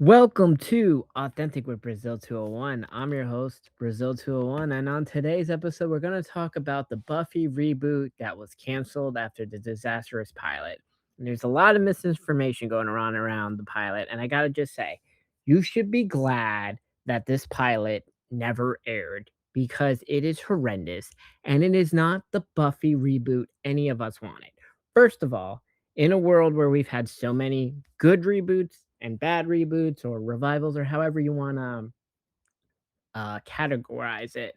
Welcome to Authentic with Brazil 201. I'm your host, Brazil 201, and on today's episode, we're going to talk about the Buffy reboot that was canceled after the disastrous pilot. And there's a lot of misinformation going around the pilot, and I got to just say, you should be glad that this pilot never aired because it is horrendous and it is not the Buffy reboot any of us wanted. First of all, in a world where we've had so many good reboots and bad reboots or revivals or however you want to categorize it,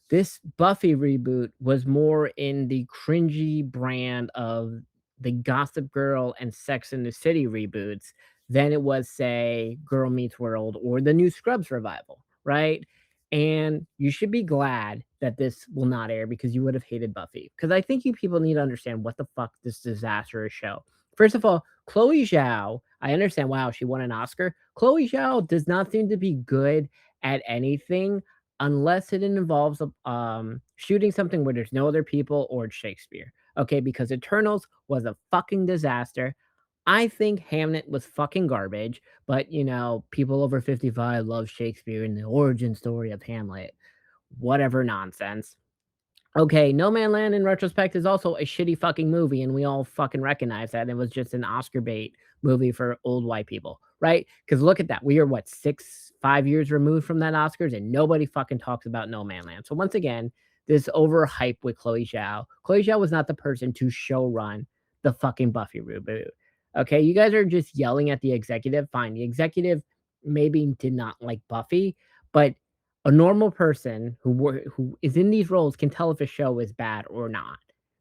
this Buffy reboot was more in the cringy brand of the Gossip Girl and Sex and the City reboots than it was, say, Girl Meets World or the new Scrubs revival, right? And you should be glad that this will not air because you would have hated Buffy. Because I think you people need to understand what the fuck this disastrous show. First of all, Chloe Zhao, I understand, wow, she won an Oscar. Chloe Zhao does not seem to be good at anything unless it involves shooting something where there's no other people or it's Shakespeare. Okay, because Eternals was a fucking disaster. I think Hamnet was fucking garbage, but people over 55 love Shakespeare and the origin story of Hamlet. Whatever nonsense. Okay, No Man Land in retrospect is also a shitty fucking movie, and we all fucking recognize that. It was just an Oscar bait movie for old white people, right? Because look at that. We are what, 5 years removed from that Oscars, and nobody fucking talks about No Man Land. So once again, this overhype with Chloe Zhao. Chloe Zhao was not the person to show run the fucking Buffy reboot. Okay, you guys are just yelling at the executive. Fine, the executive maybe did not like Buffy, but a normal person who is in these roles can tell if a show is bad or not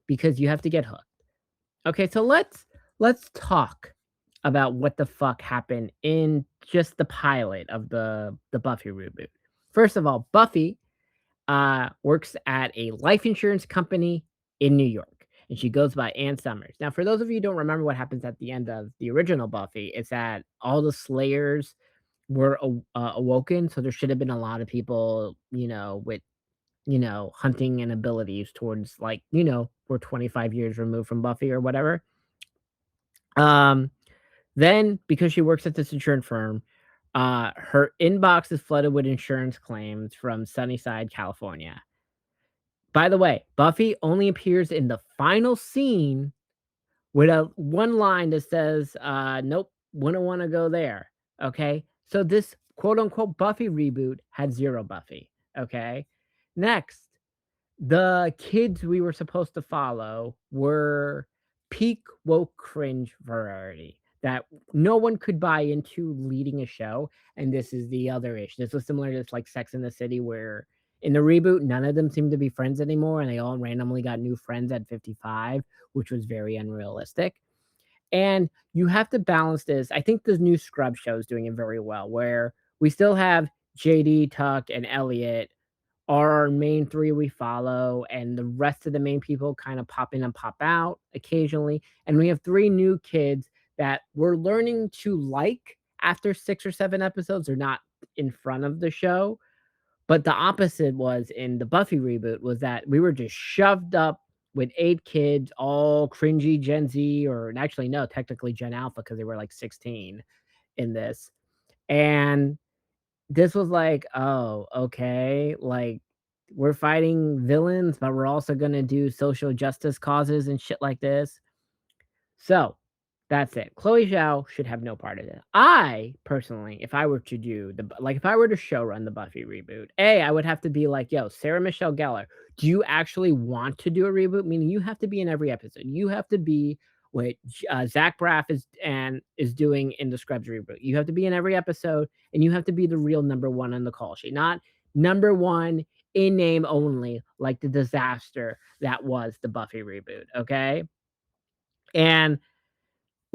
because you have to get hooked. Okay, so let's talk about what the fuck happened in just the pilot of the Buffy reboot. First of all, Buffy works at a life insurance company in New York, and she goes by Ann Summers. Now, for those of you who don't remember what happens at the end of the original Buffy, it's that all the Slayers were awoken, so there should have been a lot of people, with hunting and abilities towards, like, we're 25 years removed from Buffy or whatever. Um, then because she works at this insurance firm, her inbox is flooded with insurance claims from Sunnyside, California. By the way, Buffy only appears in the final scene with a one line that says, "Nope, wouldn't want to go there." Okay, so this quote unquote Buffy reboot had zero Buffy. Okay, next, the kids we were supposed to follow were peak woke cringe variety that no one could buy into leading a show. And this is the other issue. This was similar to like Sex in the City, where in the reboot, none of them seemed to be friends anymore, and they all randomly got new friends at 55, which was very unrealistic. And you have to balance this. I think the new Scrub show is doing it very well, where we still have JD, Tuck, and Elliot are our main three we follow, and the rest of the main people kind of pop in and pop out occasionally. And we have three new kids that we're learning to like after 6 or 7 episodes. They're not in front of the show. But the opposite was in the Buffy reboot was that we were just shoved up with 8 kids, all cringy Gen Z, or actually, no, technically Gen Alpha because they were like 16 in this. And this was like, oh, okay. Like, we're fighting villains, but we're also going to do social justice causes and shit like this. So that's it. Chloe Zhao should have no part of it. I personally, if I were to do if I were to show run the Buffy reboot, I would have to be like, yo, Sarah Michelle Gellar, do you actually want to do a reboot? Meaning you have to be in every episode. You have to be what Zach Braff is doing in the Scrubs reboot. You have to be in every episode, and you have to be the real number one on the call sheet, not number one in name only, like the disaster that was the Buffy reboot. Okay, and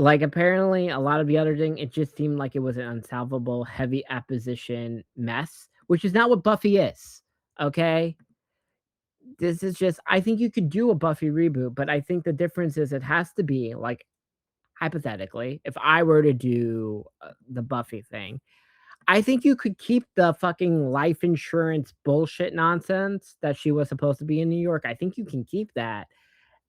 like, apparently, a lot of the other thing, it just seemed like it was an unsolvable, heavy apposition mess, which is not what Buffy is, okay? This is just I think you could do a Buffy reboot, but I think the difference is it has to be, like, hypothetically, if I were to do, the Buffy thing, I think you could keep the fucking life insurance bullshit nonsense that she was supposed to be in New York. I think you can keep that,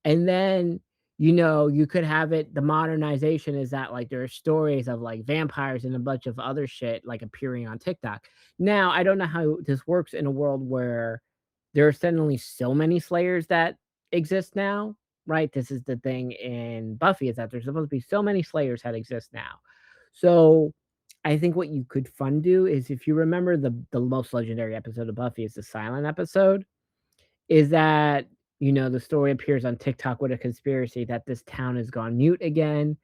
and then you could have it the modernization is that, like, there are stories of, like, vampires and a bunch of other shit, like, appearing on TikTok. Now, I don't know how this works in a world where there are suddenly so many Slayers that exist now, right? This is the thing in Buffy is that there's supposed to be so many Slayers that exist now. So, I think what you could fun do is if you remember the most legendary episode of Buffy is the silent episode, is that, the story appears on TikTok with a conspiracy that this town has gone mute again,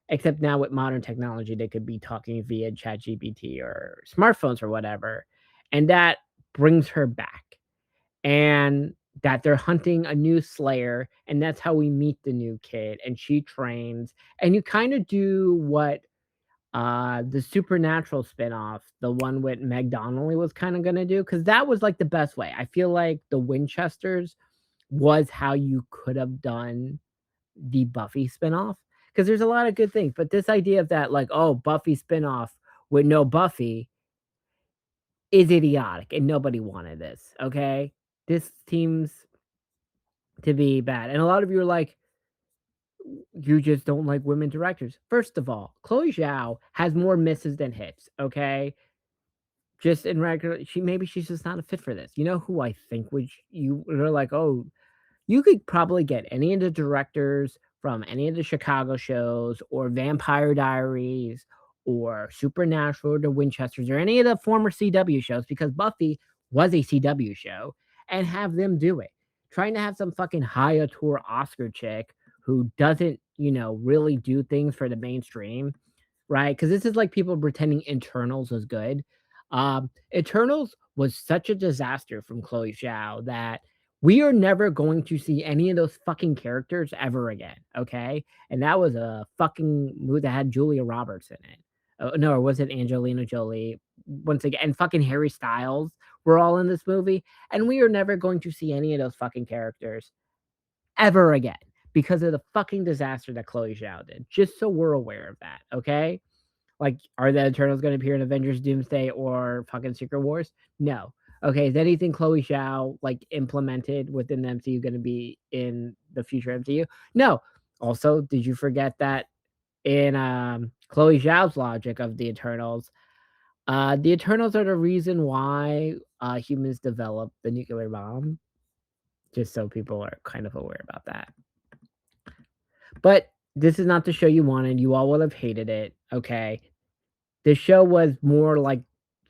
except now with modern technology, they could be talking via ChatGPT or smartphones or whatever, and that brings her back, and that they're hunting a new slayer, and that's how we meet the new kid, and she trains, and you kinda do what, the Supernatural spinoff, the one with Meg Donnelly was kinda gonna do, because that was, like, the best way. I feel like the Winchesters was how you could have done the Buffy spinoff, because there's a lot of good things, but this idea of that, like, "Oh, Buffy spinoff with no Buffy" is idiotic, and nobody wanted this, okay? This seems to be bad, and a lot of you are like, "You just don't like women directors." First of all, Chloe Zhao has more misses than hits, okay? Just in regular she's just not a fit for this. You know who I think would you they're like, "Oh, you could probably get any of the directors from any of the Chicago shows or Vampire Diaries or Supernatural or the Winchesters or any of the former CW shows because Buffy was a CW show and have them do it. Trying to have some fucking high tour Oscar chick who doesn't, really do things for the mainstream, right? Because this is like people pretending Eternals was good. Eternals was such a disaster from Chloe Zhao that we are never going to see any of those fucking characters ever again, okay? And that was a fucking movie that had Julia Roberts in it. No, or was it Angelina Jolie? Once again, and fucking Harry Styles were all in this movie, and we are never going to see any of those fucking characters ever again because of the fucking disaster that Chloe Zhao did. Just so we're aware of that, okay? Like, are the Eternals gonna appear in Avengers Doomsday or fucking Secret Wars? No. Okay, is anything Chloe Zhao, like, implemented within the MCU gonna be in the future MCU? No. Also, did you forget that in, Chloe Zhao's logic of the Eternals are the reason why, humans developed the nuclear bomb? Just so people are kind of aware about that. But this is not the show you wanted, you all would have hated it, okay? The show was more like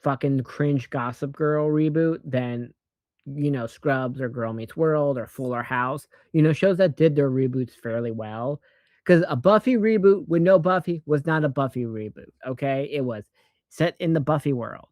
fucking cringe Gossip Girl reboot than, Scrubs or Girl Meets World or Fuller House, shows that did their reboots fairly well. Because a Buffy reboot with no Buffy was not a Buffy reboot, okay? It was set in the Buffy world.